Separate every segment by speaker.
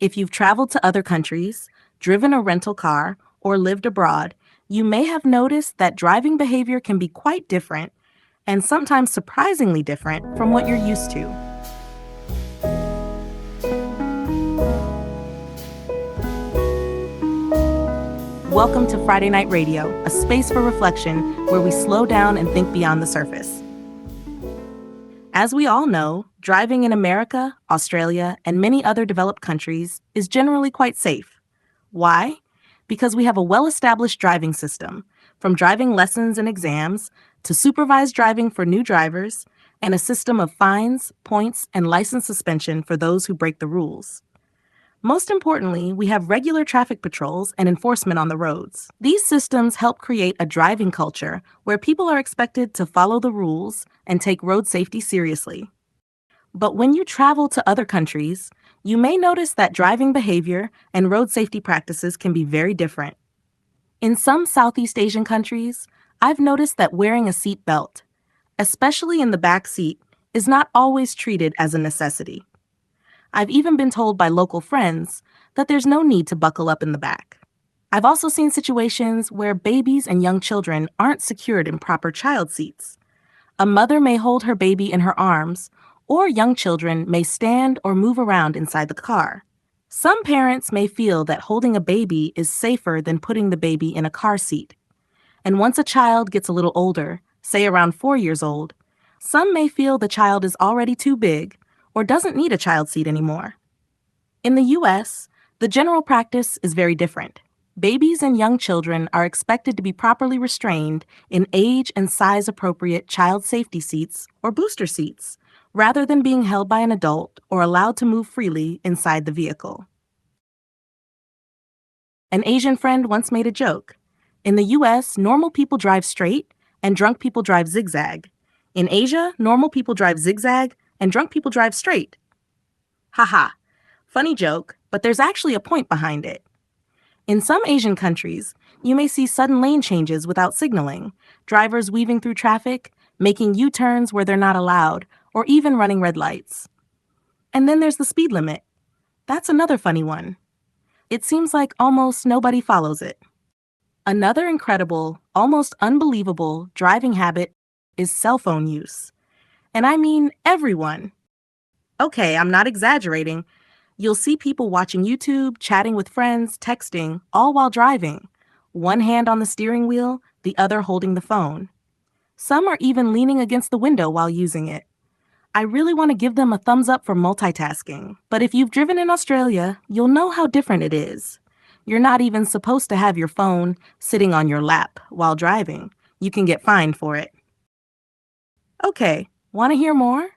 Speaker 1: If you've traveled to other countries, driven a rental car, or lived abroad, you may have noticed that driving behavior can be quite different, and sometimes surprisingly different from what you're used to. Welcome to Friday Night Radio, a space for reflection where we slow down and think beyond the surface. As we all know, driving in America, Australia, and many other developed countries is generally quite safe. Why? Because we have a well-established driving system, from driving lessons and exams to supervised driving for new drivers, and a system of fines, points, and license suspension for those who break the rules. Most importantly, we have regular traffic patrols and enforcement on the roads. These systems help create a driving culture where people are expected to follow the rules and take road safety seriously. But when you travel to other countries, you may notice that driving behavior and road safety practices can be very different. In some Southeast Asian countries, I've noticed that wearing a seat belt, especially in the back seat, is not always treated as a necessity. I've even been told by local friends that there's no need to buckle up in the back. I've also seen situations where babies and young children aren't secured in proper child seats. A mother may hold her baby in her arms, or young children may stand or move around inside the car. Some parents may feel that holding a baby is safer than putting the baby in a car seat. And once a child gets a little older, say around 4 years old, some may feel the child is already too big or doesn't need a child seat anymore. In the U.S., the general practice is very different. Babies and young children are expected to be properly restrained in age and size appropriate child safety seats or booster seats, rather than being held by an adult or allowed to move freely inside the vehicle. An Asian friend once made a joke. In the U.S., normal people drive straight and drunk people drive zigzag. In Asia, normal people drive zigzag and drunk people drive straight. Haha. Funny joke, but there's actually a point behind it. In some Asian countries, you may see sudden lane changes without signaling, drivers weaving through traffic, making U-turns where they're not allowed, or even running red lights. And then there's the speed limit. That's another funny one. It seems like almost nobody follows it. Another incredible, almost unbelievable driving habit is cell phone use. And I mean everyone. Okay, I'm not exaggerating. You'll see people watching YouTube, chatting with friends, texting, all while driving. One hand on the steering wheel, the other holding the phone. Some are even leaning against the window while using it. I really want to give them a thumbs up for multitasking, but if you've driven in Australia, you'll know how different it is. You're not even supposed to have your phone sitting on your lap while driving. You can get fined for it. Okay. Want to hear more?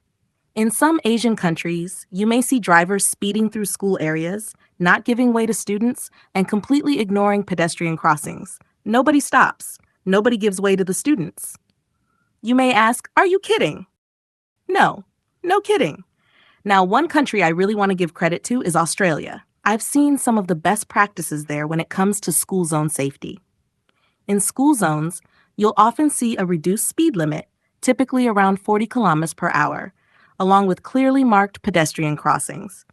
Speaker 1: In some Asian countries, you may see drivers speeding through school areas, not giving way to students, and completely ignoring pedestrian crossings. Nobody stops. Nobody gives way to the students. You may ask, are you kidding? No kidding. Now, one country I really want to give credit to is Australia. I've seen some of the best practices there when it comes to school zone safety. In school zones, you'll often see a reduced speed limit, typically around 40 kilometers per hour, along with clearly marked pedestrian crossings.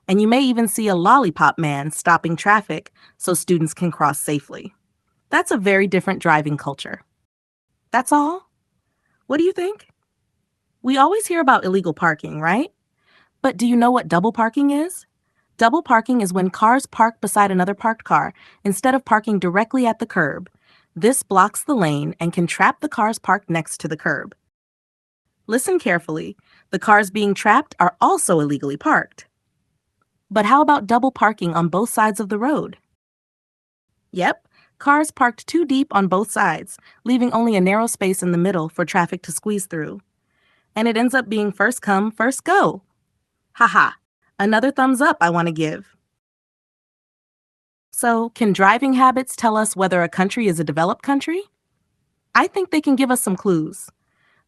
Speaker 1: And you may even see a lollipop man stopping traffic so students can cross safely. That's a very different driving culture. That's all? What do you think? We always hear about illegal parking, right? But do you know what double parking is? Double parking is when cars park beside another parked car instead of parking directly at the curb. This blocks the lane and can trap the cars parked next to the curb. Listen carefully. The cars being trapped are also illegally parked. But how about double parking on both sides of the road? Yep, cars parked too deep on both sides, leaving only a narrow space in the middle for traffic to squeeze through. And it ends up being first come, first go. Haha, another thumbs up I want to give. So, can driving habits tell us whether a country is a developed country? I think they can give us some clues.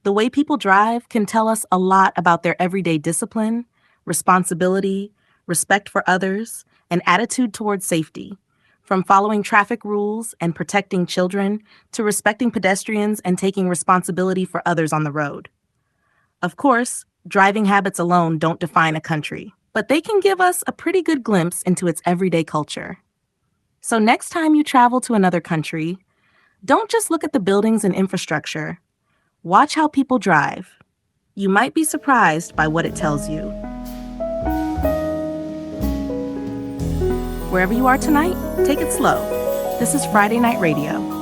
Speaker 1: The way people drive can tell us a lot about their everyday discipline, responsibility, respect for others, and attitude towards safety, from following traffic rules and protecting children to respecting pedestrians and taking responsibility for others on the road. Of course, driving habits alone don't define a country. but they can give us a pretty good glimpse into its everyday culture. So next time you travel to another country, don't just look at the buildings and infrastructure. Watch how people drive. You might be surprised by what it tells you. Wherever you are tonight, take it slow. This is Friday Night Radio.